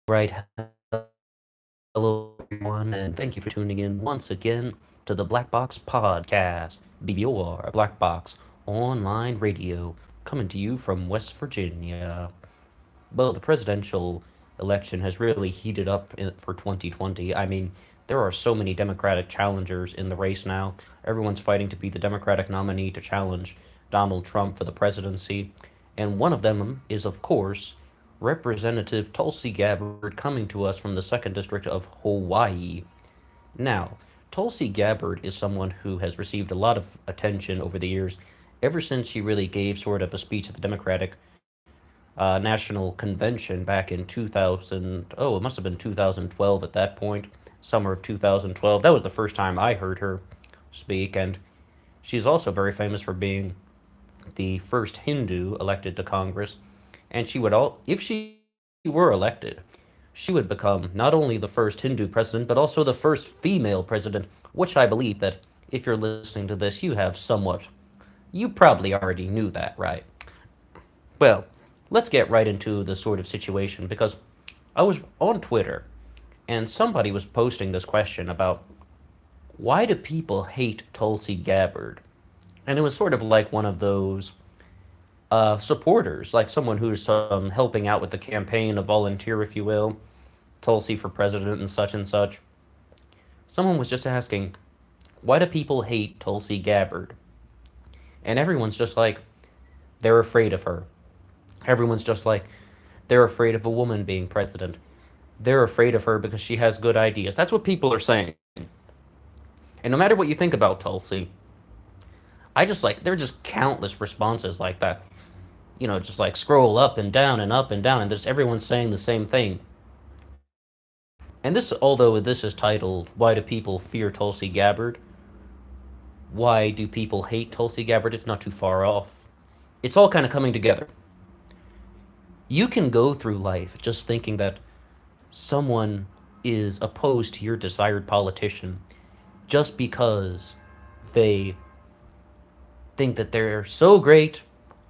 Right. Hello, everyone, and thank you for tuning in once again to the Black Box Podcast, BBOR, Black Box Online Radio, coming to you from West Virginia. Well, the presidential election has really heated up for 2020. I mean, there are so many Democratic challengers in the race now. Everyone's fighting to be the Democratic nominee to challenge Donald Trump for the presidency. And one of them is, of course, Representative Tulsi Gabbard coming to us from the 2nd District of Hawaii. Now, Tulsi Gabbard is someone who has received a lot of attention over the years, ever since she really gave sort of a speech at the Democratic National Convention back in 2000. Oh, it must have been 2012 at that point, summer of 2012. That was the first time I heard her speak, and she's also very famous for being the first Hindu elected to Congress. And if she were elected, she would become not only the first Hindu president, but also the first female president, which I believe that if you're listening to this, you probably already knew that, right? Well, let's get right into the sort of situation because I was on Twitter and somebody was posting this question about why do people hate Tulsi Gabbard? And it was sort of like one of those supporters, like someone who's helping out with the campaign, a volunteer, if you will, Tulsi for president and such and such. Someone was just asking, why do people hate Tulsi Gabbard? And everyone's just like, they're afraid of her. Everyone's just like, they're afraid of a woman being president. They're afraid of her because she has good ideas. That's what people are saying. And no matter what you think about Tulsi, there are just countless responses like that. Just like scroll up and down and up and down, and there's everyone saying the same thing. And this, although this is titled, Why Do People Fear Tulsi Gabbard? Why do people hate Tulsi Gabbard? It's not too far off. It's all kind of coming together. You can go through life just thinking that someone is opposed to your desired politician just because they think that they're so great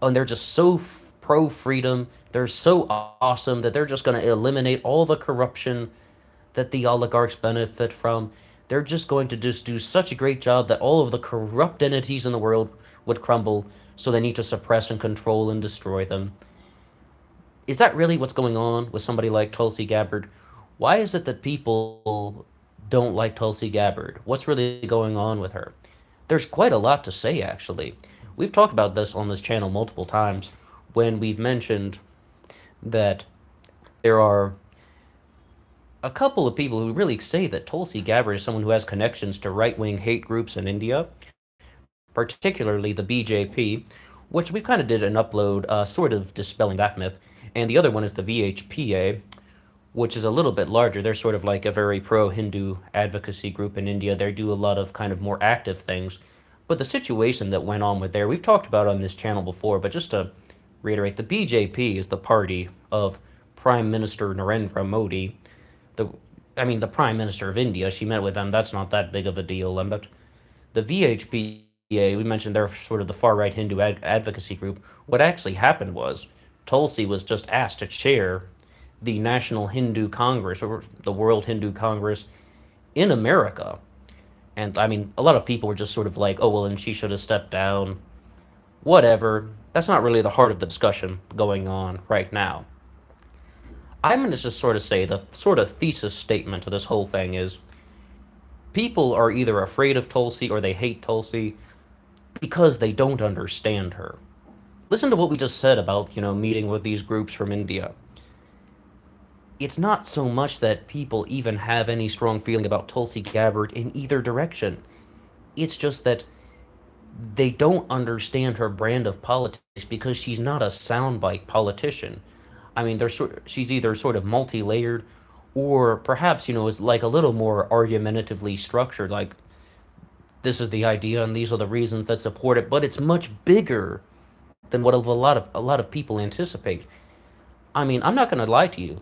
and they're just so pro-freedom, they're so awesome that they're just going to eliminate all the corruption that the oligarchs benefit from. They're just going to just do such a great job that all of the corrupt entities in the world would crumble, so they need to suppress and control and destroy them. Is that really what's going on with somebody like Tulsi Gabbard? Why is it that people don't like Tulsi Gabbard? What's really going on with her? There's quite a lot to say, actually. We've talked about this on this channel multiple times when we've mentioned that there are a couple of people who really say that Tulsi Gabbard is someone who has connections to right-wing hate groups in India, particularly the BJP, which we kind of did an upload sort of dispelling that myth. And the other one is the VHPA, which is a little bit larger. They're sort of like a very pro-Hindu advocacy group in India. They do a lot of kind of more active things. But the situation that went on with there, we've talked about on this channel before, but just to reiterate, the BJP is the party of Prime Minister Narendra Modi, the Prime Minister of India. She met with them. That's not that big of a deal. But the VHPA, we mentioned they're sort of the far-right Hindu advocacy group. What actually happened was Tulsi was just asked to chair the National Hindu Congress, or the World Hindu Congress in America. And I mean, a lot of people were just sort of like, oh, well, then she should have stepped down. Whatever. That's not really the heart of the discussion going on right now. I'm going to just sort of say the sort of thesis statement to this whole thing is people are either afraid of Tulsi or they hate Tulsi because they don't understand her. Listen to what we just said about, meeting with these groups from India. It's not so much that people even have any strong feeling about Tulsi Gabbard in either direction. It's just that they don't understand her brand of politics because she's not a soundbite politician. I mean, she's either sort of multi-layered or perhaps, is like a little more argumentatively structured, like this is the idea and these are the reasons that support it, but it's much bigger than what a lot of people anticipate. I mean, I'm not going to lie to you.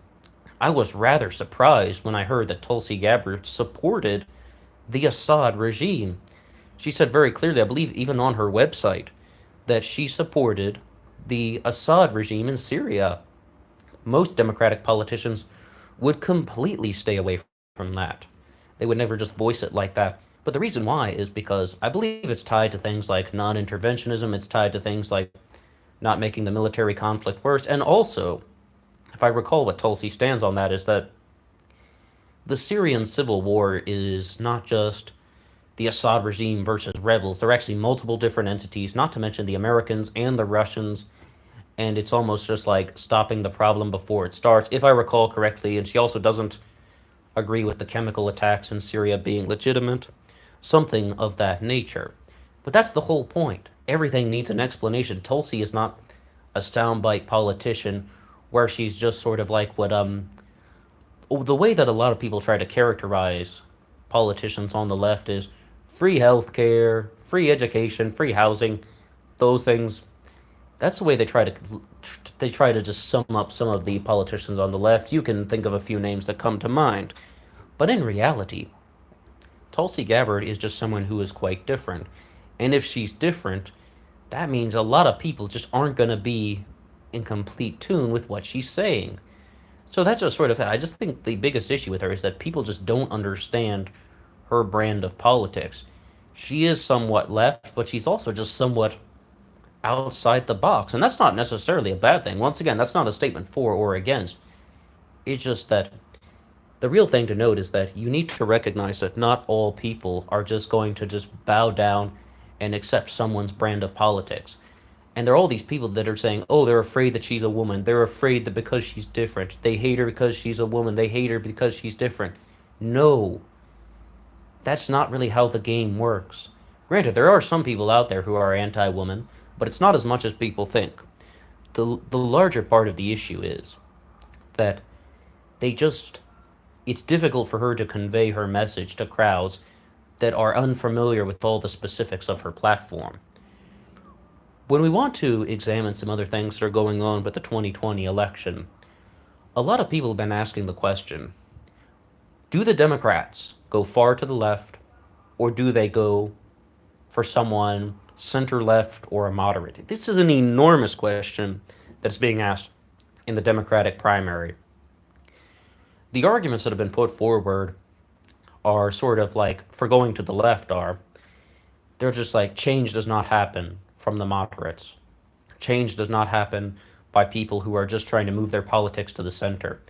I was rather surprised when I heard that Tulsi Gabbard supported the Assad regime. She said very clearly, I believe even on her website, that she supported the Assad regime in Syria. Most Democratic politicians would completely stay away from that. They would never just voice it like that. But the reason why is because I believe it's tied to things like non interventionism, it's tied to things like not making the military conflict worse, and also, if I recall what Tulsi stands on that, is that the Syrian civil war is not just the Assad regime versus rebels. There are actually multiple different entities, not to mention the Americans and the Russians, and it's almost just like stopping the problem before it starts, if I recall correctly. And she also doesn't agree with the chemical attacks in Syria being legitimate, something of that nature. But that's the whole point. Everything needs an explanation. Tulsi is not a soundbite politician where she's just sort of like what the way that a lot of people try to characterize politicians on the left is free healthcare, free education, free housing, those things. That's the way they try to just sum up some of the politicians on the left. You can think of a few names that come to mind. But in reality, Tulsi Gabbard is just someone who is quite different. And if she's different, that means a lot of people just aren't going to be in complete tune with what she's saying. So that's just sort of it. I just think the biggest issue with her is that people just don't understand her brand of politics. She is somewhat left, but she's also just somewhat outside the box. And that's not necessarily a bad thing. Once again, that's not a statement for or against. It's just that the real thing to note is that you need to recognize that not all people are just going to just bow down and accept someone's brand of politics. And there are all these people that are saying, oh, they're afraid that she's a woman. They're afraid that because she's different. They hate her because she's a woman. They hate her because she's different. No, that's not really how the game works. Granted, there are some people out there who are anti woman, but it's not as much as people think. The larger part of the issue is that they just, it's difficult for her to convey her message to crowds that are unfamiliar with all the specifics of her platform. When we want to examine some other things that are going on with the 2020 election, a lot of people have been asking the question, do the Democrats go far to the left, or do they go for someone center left or a moderate? This is an enormous question that's being asked in the Democratic primary. The arguments that have been put forward are sort of like, for going to the left, they're just like, change does not happen from the moderates. Change does not happen by people who are just trying to move their politics to the center.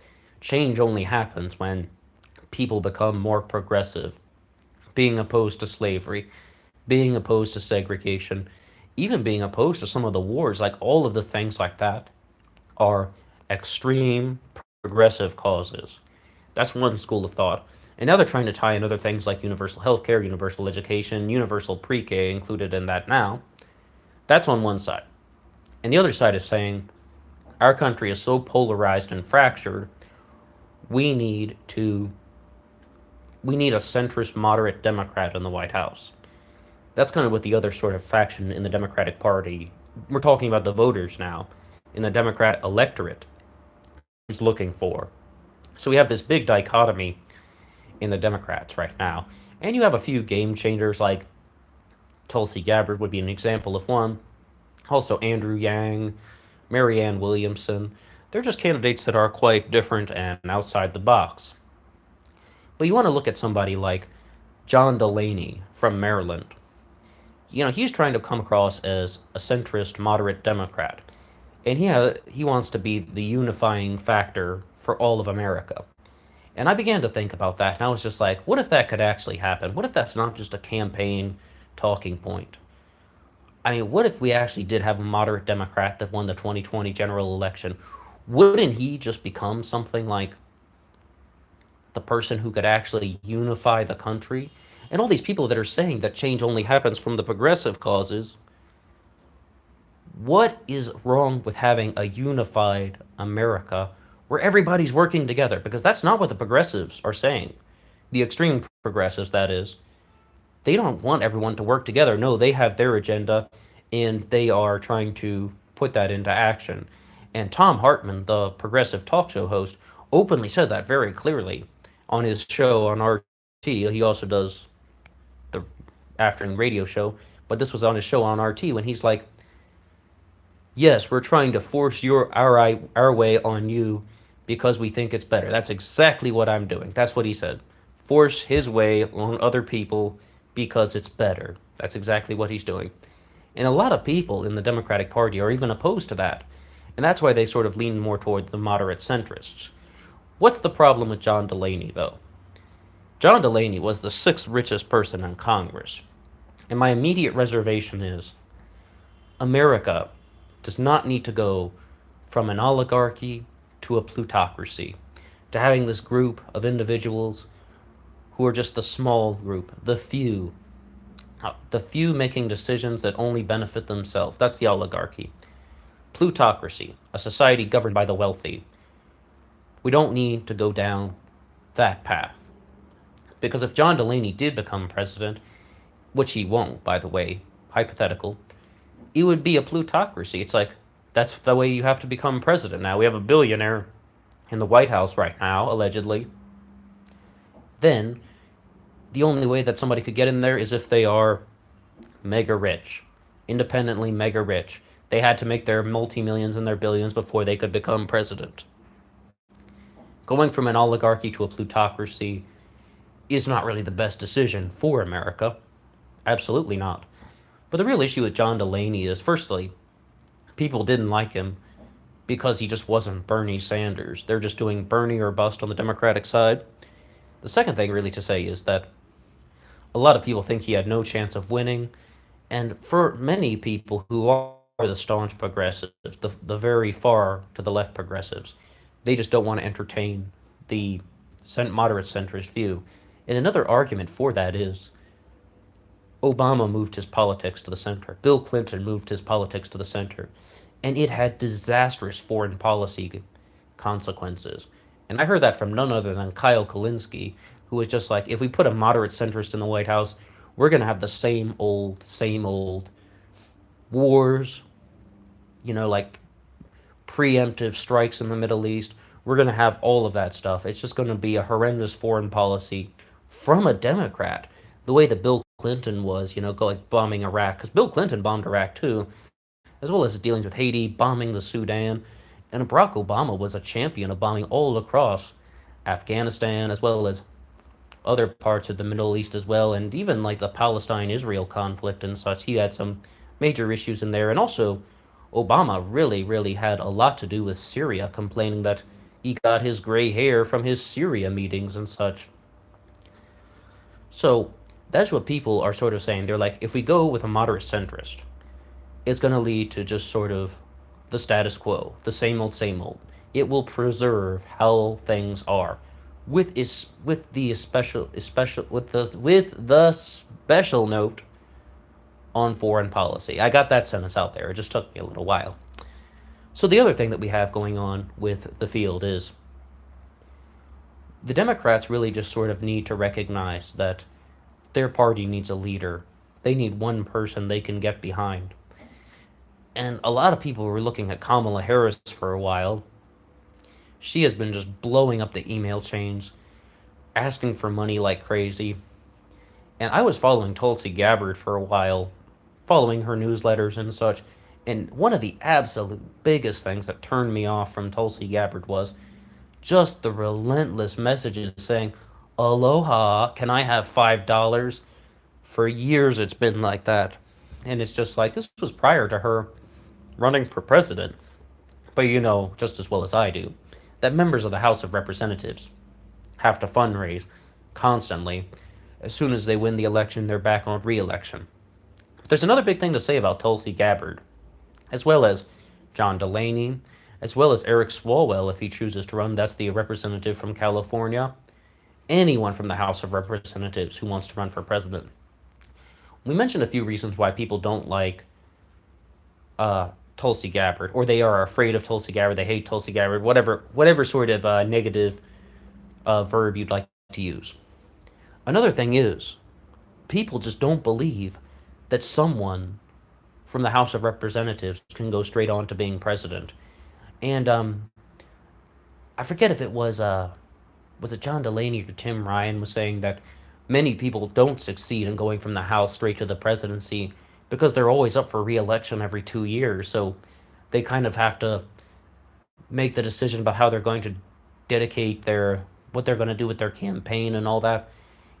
Change only happens when people become more progressive, being opposed to slavery, being opposed to segregation, even being opposed to some of the wars. Like, all of the things like that are extreme progressive causes. That's one school of thought. And now they're trying to tie in other things like universal healthcare, universal education, universal pre-K included in that now. That's on one side. And the other side is saying our country is so polarized and fractured, we need a centrist moderate Democrat in the White House. That's kind of what the other sort of faction in the Democratic Party, we're talking about the voters now, in the Democrat electorate, is looking for. So we have this big dichotomy in the Democrats right now. And you have a few game changers, like Tulsi Gabbard would be an example of one. Also Andrew Yang, Marianne Williamson. They're just candidates that are quite different and outside the box. But you want to look at somebody like John Delaney from Maryland. He's trying to come across as a centrist, moderate Democrat. And he wants to be the unifying factor for all of America. And I began to think about that, and I was just like, what if that could actually happen? What if that's not just a campaign talking point? I mean, what if we actually did have a moderate Democrat that won the 2020 general election? Wouldn't he just become something like the person who could actually unify the country? And all these people that are saying that change only happens from the progressive causes, what is wrong with having a unified America where everybody's working together? Because that's not what the progressives are saying. The extreme progressives, that is. They don't want everyone to work together. No, they have their agenda, and they are trying to put that into action. And Tom Hartman, the progressive talk show host, openly said that very clearly on his show on RT. He also does the afternoon radio show, but this was on his show on RT when he's like, yes, we're trying to force our way on you because we think it's better. That's exactly what I'm doing. That's what he said. Force his way on other people because it's better. That's exactly what he's doing. And a lot of people in the Democratic Party are even opposed to that. And that's why they sort of lean more toward the moderate centrists. What's the problem with John Delaney, though? John Delaney was the sixth richest person in Congress. And my immediate reservation is America does not need to go from an oligarchy to a plutocracy, to having this group of individuals who are just the small group, the few making decisions that only benefit themselves. That's the oligarchy. Plutocracy, a society governed by the wealthy. We don't need to go down that path. Because if John Delaney did become president, which he won't, by the way, hypothetical, it would be a plutocracy. It's like, that's the way you have to become president now. We have a billionaire in the White House right now, allegedly. Then, the only way that somebody could get in there is if they are mega rich, independently mega rich. They had to make their multi-millions and their billions before they could become president. Going from an oligarchy to a plutocracy is not really the best decision for America. Absolutely not. But the real issue with John Delaney is, firstly, people didn't like him because he just wasn't Bernie Sanders. They're just doing Bernie or bust on the Democratic side. The second thing really to say is that a lot of people think he had no chance of winning, and for many people who are the staunch progressives, the very far to the left progressives, they just don't want to entertain the moderate centrist view. And another argument for that is Obama moved his politics to the center. Bill Clinton moved his politics to the center. And it had disastrous foreign policy consequences. And I heard that from none other than Kyle Kalinske, who was just like, if we put a moderate centrist in the White House, we're going to have the same old wars, like preemptive strikes in the Middle East. We're going to have all of that stuff. It's just going to be a horrendous foreign policy from a Democrat. The way that Bill Clinton was, bombing Iraq, because Bill Clinton bombed Iraq too, as well as his dealings with Haiti, bombing the Sudan. And Barack Obama was a champion of bombing all across Afghanistan, as well as other parts of the Middle East as well, and even like the Palestine-Israel conflict and such. He had some major issues in there. And also, Obama really had a lot to do with Syria, complaining that he got his gray hair from his Syria meetings and such. So that's what people are sort of saying. They're like, if we go with a moderate centrist, it's going to lead to just sort of the status quo, the same old, same old. It will preserve how things are, with the special note on foreign policy. I got that sentence out there. It just took me a little while. So the other thing that we have going on with the field is the Democrats really just sort of need to recognize that their party needs a leader. They need one person they can get behind. And a lot of people were looking at Kamala Harris for a while. She has been just blowing up the email chains, asking for money like crazy. And I was following Tulsi Gabbard for a while, following her newsletters and such. And one of the absolute biggest things that turned me off from Tulsi Gabbard was just the relentless messages saying, "Aloha, can I have $5? For years it's been like that. And it's just like, this was prior to her running for president. But you know, just as well as I do, that members of the House of Representatives have to fundraise constantly. As soon as they win the election, they're back on re-election. There's another big thing to say about Tulsi Gabbard, as well as John Delaney, as well as Eric Swalwell if he chooses to run. That's the representative from California. Anyone from the House of Representatives who wants to run for president. We mentioned a few reasons why people don't like Tulsi Gabbard, or they are afraid of Tulsi Gabbard, they hate Tulsi Gabbard, whatever sort of negative verb you'd like to use. Another thing is, people just don't believe that someone from the House of Representatives can go straight on to being president. And I forget if it was it John Delaney or Tim Ryan was saying that many people don't succeed in going from the House straight to the presidency because they're always up for re-election every 2 years. So they kind of have to make the decision about how they're going to dedicate their what they're going to do with their campaign and all that.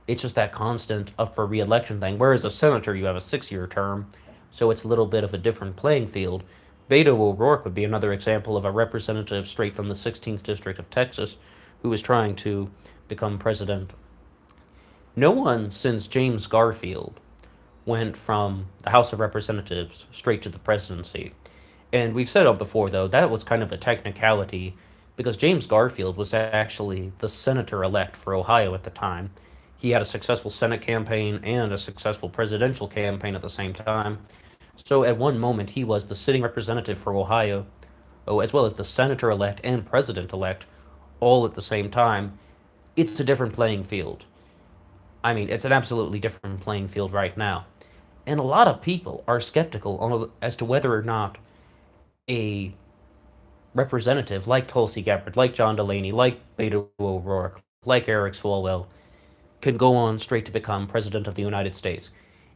It's just that constant up for re-election thing. Whereas a senator, you have a 6-year term, so it's a little bit of a different playing field. Beto O'Rourke would be another example of a representative straight from the 16th district of Texas who is trying to become president. No one since James Garfield went from the House of Representatives straight to the presidency. And we've said it before, though, that was kind of a technicality because James Garfield was actually the senator elect for Ohio at the time. He had a successful Senate campaign and a successful presidential campaign at the same time. So at one moment, he was the sitting representative for Ohio, as well as the senator elect and president elect, all at the same time. It's a different playing field. I mean, it's an absolutely different playing field right now. And a lot of people are skeptical as to whether or not a representative like Tulsi Gabbard, like John Delaney, like Beto O'Rourke, like Eric Swalwell could go on straight to become president of the United States.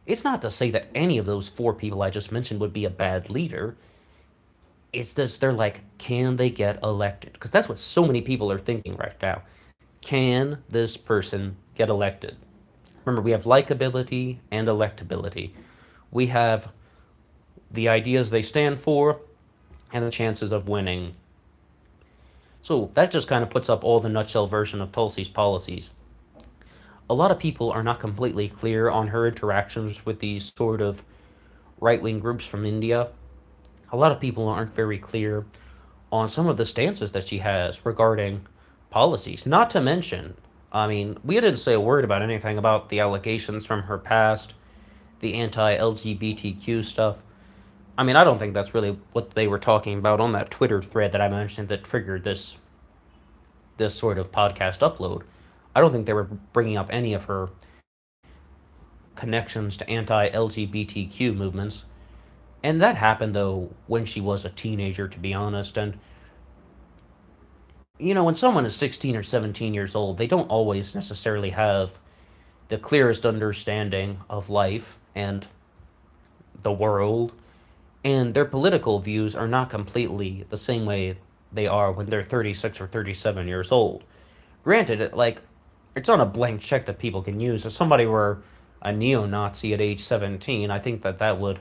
It's not to say that any of those four people I just mentioned would be a bad leader. It's just they're like, can they get elected? Because that's what so many people are thinking right now. Can this person get elected? Remember, we have likability and electability. We have the ideas they stand for and the chances of winning. So that just kind of puts up all the nutshell version of Tulsi's policies. A lot of people are not completely clear on her interactions with these sort of right-wing groups from India. A lot of people aren't very clear on some of the stances that she has regarding policies. Not to mention, I mean, we didn't say a word about anything about the allegations from her past, the anti-LGBTQ stuff. I mean, I don't think that's really what they were talking about on that Twitter thread that I mentioned that triggered this sort of podcast upload. I don't think they were bringing up any of her connections to anti-LGBTQ movements. And that happened, though, when she was a teenager, to be honest. And, you know, when someone is 16 or 17 years old, they don't always necessarily have the clearest understanding of life and the world. And their political views are not completely the same way they are when they're 36 or 37 years old. Granted, it's on a blank check that people can use. If somebody were a neo-Nazi at age 17, I think that would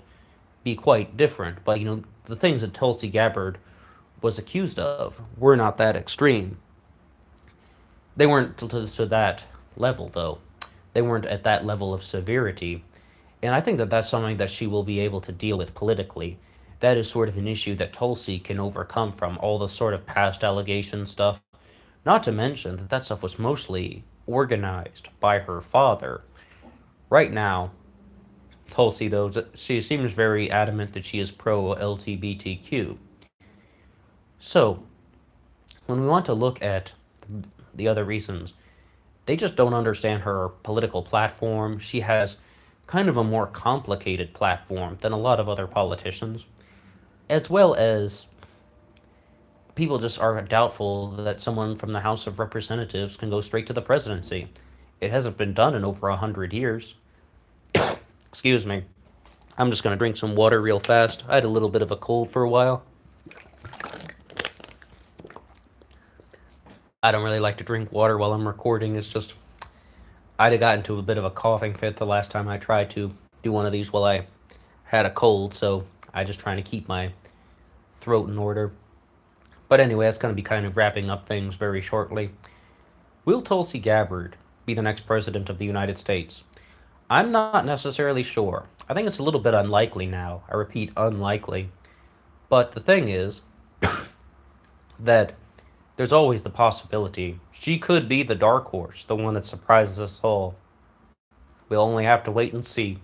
be quite different. But, you know, the things that Tulsi Gabbard was accused of were not that extreme. They weren't to that level, though. They weren't at that level of severity. And I think that that's something that she will be able to deal with politically. That is sort of an issue that Tulsi can overcome from all the sort of past allegation stuff. Not to mention that that stuff was mostly organized by her father. Right now, Tulsi, though, she seems very adamant that she is pro-LGBTQ. So, when we want to look at the other reasons, they just don't understand her political platform. She has kind of a more complicated platform than a lot of other politicians, as well as people just are doubtful that someone from the House of Representatives can go straight to the presidency. It hasn't been done in over 100 years. Excuse me. I'm just going to drink some water real fast. I had a little bit of a cold for a while. I don't really like to drink water while I'm recording. It's just, I'd have gotten into a bit of a coughing fit the last time I tried to do one of these while I had a cold, so I just trying to keep my throat in order. But anyway, that's going to be kind of wrapping up things very shortly. Will Tulsi Gabbard be the next president of the United States? I'm not necessarily sure. I think it's a little bit unlikely now. I repeat, unlikely. But the thing is that there's always the possibility she could be the dark horse, the one that surprises us all. We'll only have to wait and see.